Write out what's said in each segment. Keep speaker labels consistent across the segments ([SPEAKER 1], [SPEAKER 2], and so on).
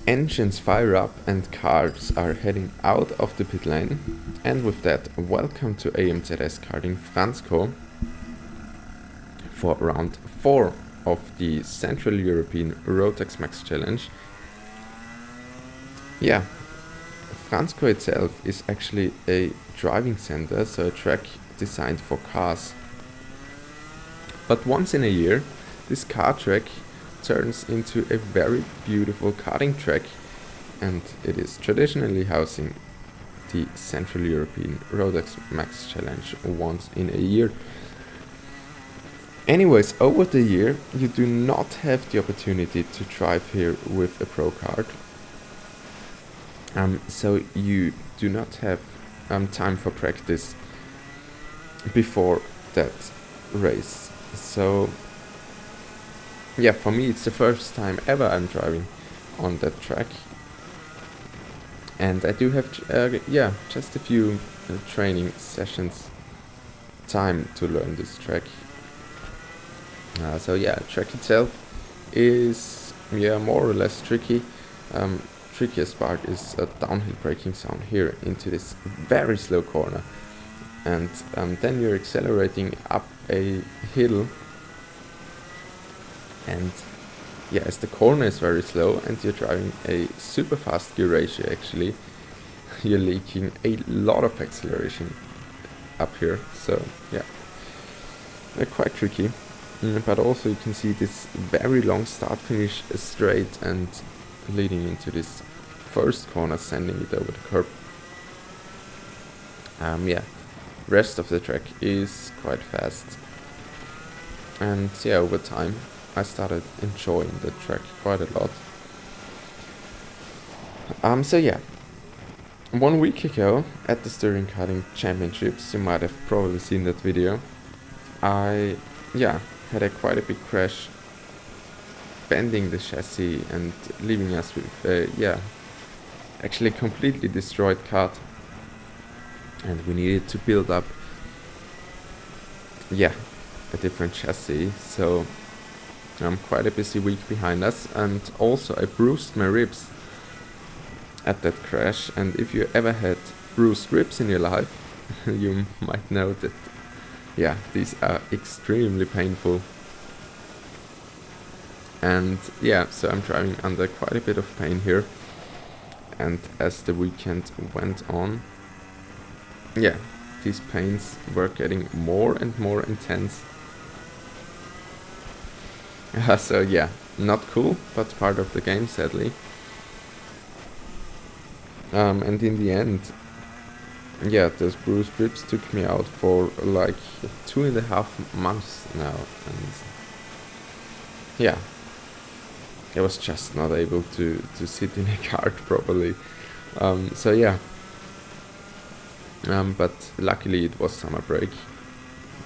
[SPEAKER 1] Engines fire up and cars are heading out of the pit lane. And with that, welcome to AMZS Karting Vransko for round 4 of the Central European Rotax Max Challenge. Yeah, Vransko itself is actually a driving center, so a track designed for cars. But once in a year, this car track turns into a very beautiful karting track, and it is traditionally housing the Central European Rotax Max Challenge once in a year. Anyways, over the year you do not have the opportunity to drive here with a pro card, so you do not have time for practice before that race. So yeah, for me it's the first time ever I'm driving on that track, and I do have just a few training sessions time to learn this track. So yeah, track itself is more or less tricky. Trickiest part is a downhill braking zone here into this very slow corner, and then you're accelerating up a hill, and yeah, as the corner is very slow and you're driving a super fast gear ratio, actually you're leaking a lot of acceleration up here. So yeah, they're quite tricky. But also you can see this very long start finish straight and leading into this first corner, sending it over the curb. Rest of the track is quite fast, and yeah, over time I started enjoying the track quite a lot. So yeah, 1 week ago at the Steering Karting Championships, you might have probably seen that video, I had quite a big crash, bending the chassis and leaving us with actually completely destroyed kart, and we needed to build up a different chassis. So quite a busy week behind us, and also I bruised my ribs at that crash. And if you ever had bruised ribs in your life, you might know that these are extremely painful. And so I'm driving under quite a bit of pain here, and as the weekend went on, these pains were getting more and more intense. So yeah, not cool, but part of the game, sadly. And in the end, those bruised ribs took me out for like 2.5 months now, and I was just not able to sit in a kart properly. But luckily it was summer break.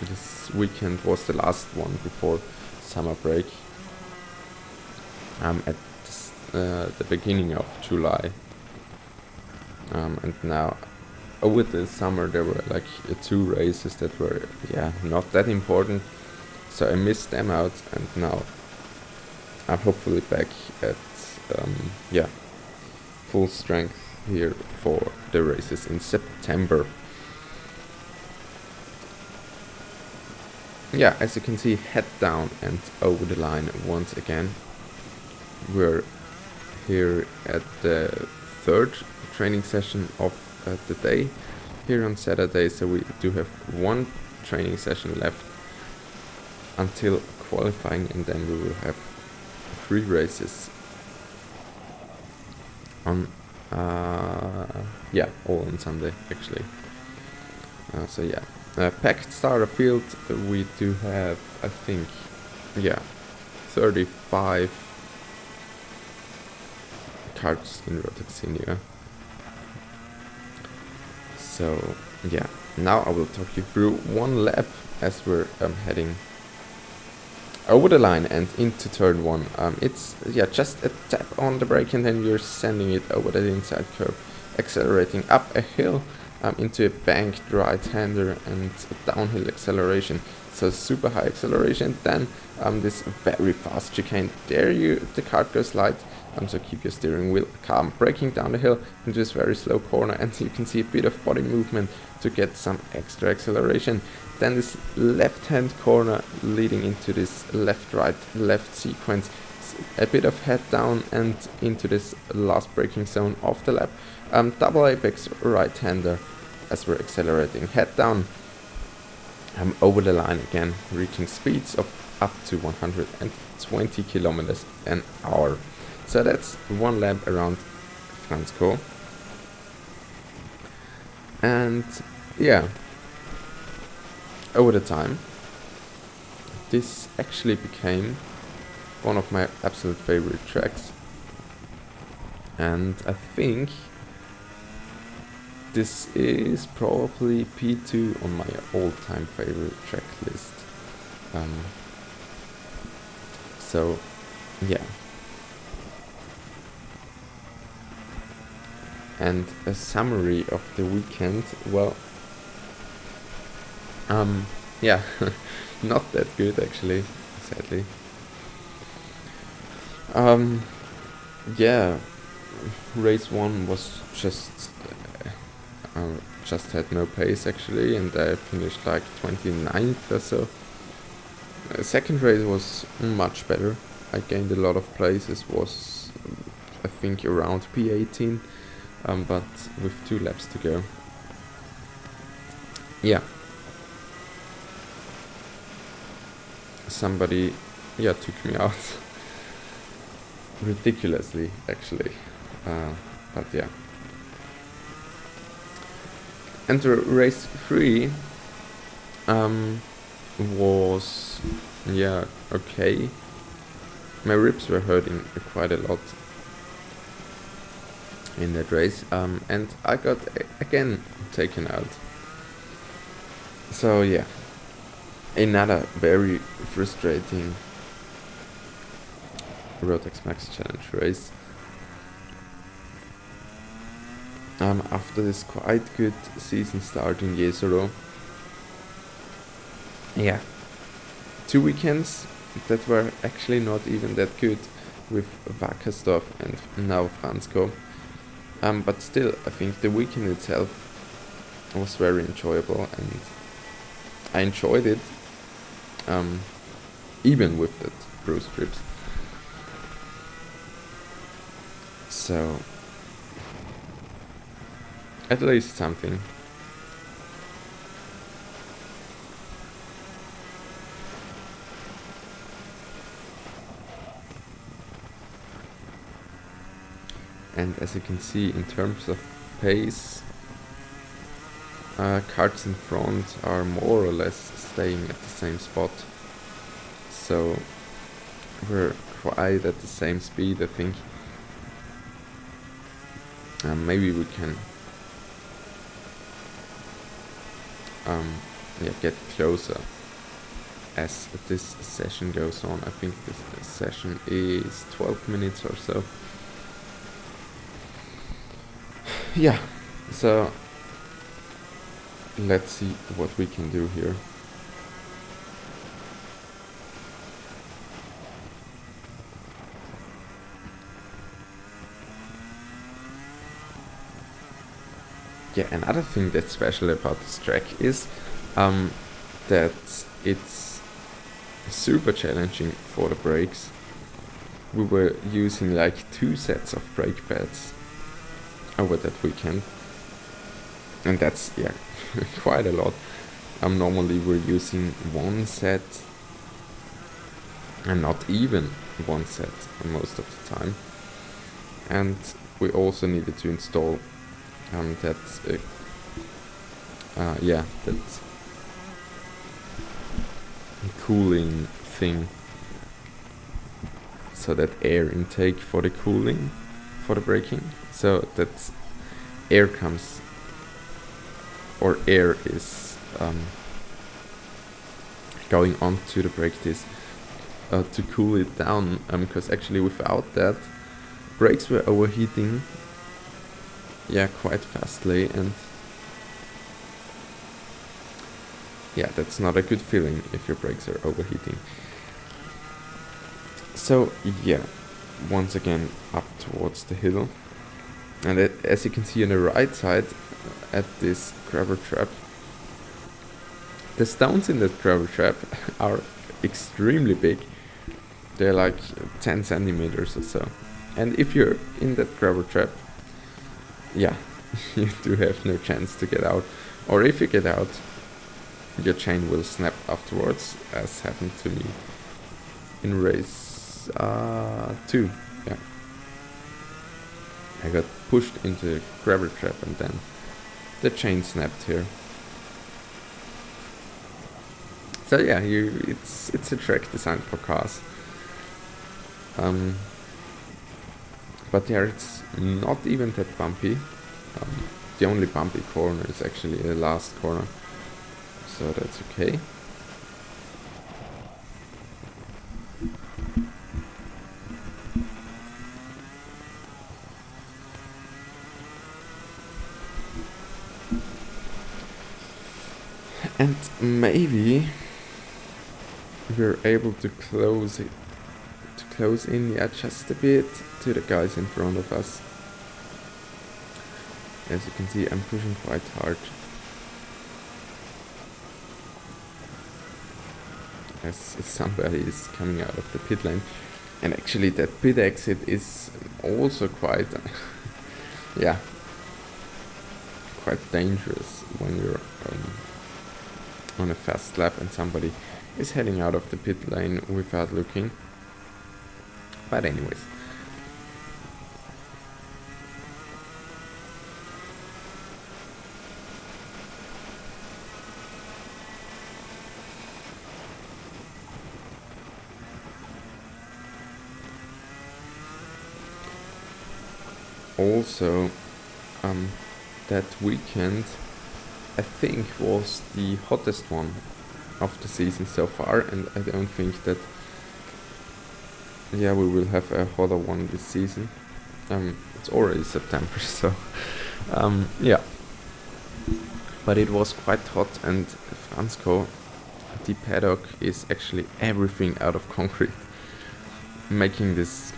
[SPEAKER 1] This weekend was the last one before summer break, at the beginning of July. And now over the summer there were like 2 races that were not that important, so I missed them out, and now I'm hopefully back at full strength here for the races in September. As you can see, head down and over the line once again. We're here at the 3rd training session of the day here on Saturday, so we do have 1 training session left until qualifying, and then we will have 3 races on all on Sunday actually. Packed starter field. We do have, I think, 35 cards in Rotax Senior. So now I will talk you through 1 lap as we're heading over the line and into turn 1. It's just a tap on the brake, and then you're sending it over the inside curb, accelerating up a hill into a banked right-hander and a downhill acceleration. So super high acceleration, then this very fast chicane. There the kart goes light, So keep your steering wheel calm. Braking down the hill into this very slow corner, and you can see a bit of body movement to get some extra acceleration. Then this left hand corner leading into this left sequence, a bit of head down and into this last braking zone of the lap. Double apex right hander as we're accelerating, head down, over the line again, reaching speeds of up to 120 kilometers an hour. So that's one lap around Vransko. And yeah, over the time, this actually became one of my absolute favorite tracks. And I think this is probably P2 on my all-time favorite track list. So yeah. And a summary of the weekend, well, yeah, not that good actually, sadly. Yeah, race 1 was just had no pace actually, and I finished like 29th or so. Second race was much better. I gained a lot of places, was I think around P18, but with 2 laps to go. Yeah. Somebody, yeah, took me out. Ridiculously, actually. But yeah. And race 3 was, yeah, okay. My ribs were hurting quite a lot in that race, and I got again taken out. So yeah, another very frustrating Rotax Max Challenge race. After this quite good season start in Jesolo, yeah, 2 weekends that were actually not even that good with Wackersdorf and now Vransko. But still, I think the weekend itself was very enjoyable, and I enjoyed it, even with that bruise strips. So, at least something. And as you can see, in terms of pace, cars in front are more or less staying at the same spot. So we're quite at the same speed, I think. Maybe we can get closer as this session goes on. I think this session is 12 minutes or so. Yeah, so let's see what we can do here. Yeah, another thing that's special about this track is that it's super challenging for the brakes. We were using like 2 sets of brake pads over that weekend, and that's, yeah, quite a lot. Normally we're using 1 set, and not even 1 set most of the time. And we also needed to install that cooling thing, so that air intake for the cooling for the braking, so that air comes, or air is going onto the brake disc to cool it down, because actually without that, brakes were overheating, yeah, quite fastly, and yeah, that's not a good feeling if your brakes are overheating. So yeah, once again, up towards the hill. And as you can see on the right side at this grabber trap, the stones in that grabber trap are extremely big. They're like 10 centimeters or so. And if you're in that grabber trap, yeah, you do have no chance to get out. Or if you get out, your chain will snap afterwards, as happened to me in race 2. Yeah, I got pushed into the grabber trap and then the chain snapped here. So yeah, it's a track designed for cars. But yeah, it's not even that bumpy. The only bumpy corner is actually the last corner, so that's okay. And maybe we're able to close in, yeah, just a bit to the guys in front of us. As you can see, I'm pushing quite hard. As somebody is coming out of the pit lane. And actually that pit exit is also quite, yeah, quite dangerous when you're on a fast lap and somebody is heading out of the pit lane without looking. But anyways. Also, that weekend I think was the hottest one of the season so far, and I don't think that, yeah, we will have a hotter one this season. It's already September, so yeah, but it was quite hot, and Vransko, the paddock, is actually everything out of concrete, making this,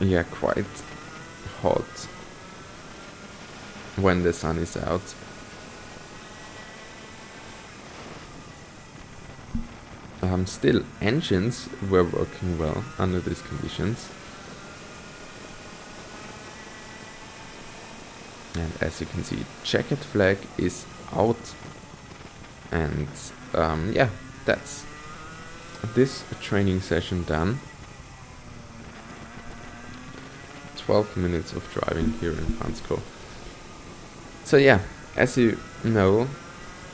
[SPEAKER 1] yeah, quite hot when the sun is out. Still, engines were working well under these conditions. And as you can see, checkered flag is out. And yeah, that's this training session done. 12 minutes of driving here in Vransko. So yeah, as you know,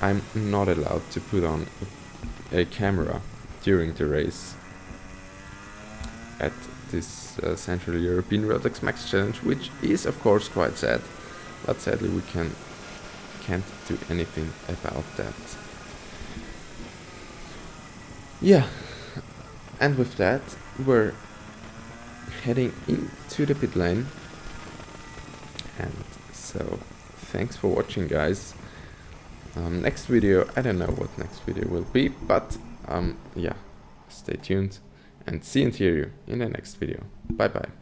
[SPEAKER 1] I'm not allowed to put on a camera during the race at this Central European Road X Max Challenge, which is of course quite sad, but sadly we can't do anything about that. Yeah, and with that we're heading into the pit lane, and so thanks for watching, guys. Next video, I don't know what next video will be, but yeah, stay tuned and see and hear you in the next video. Bye bye.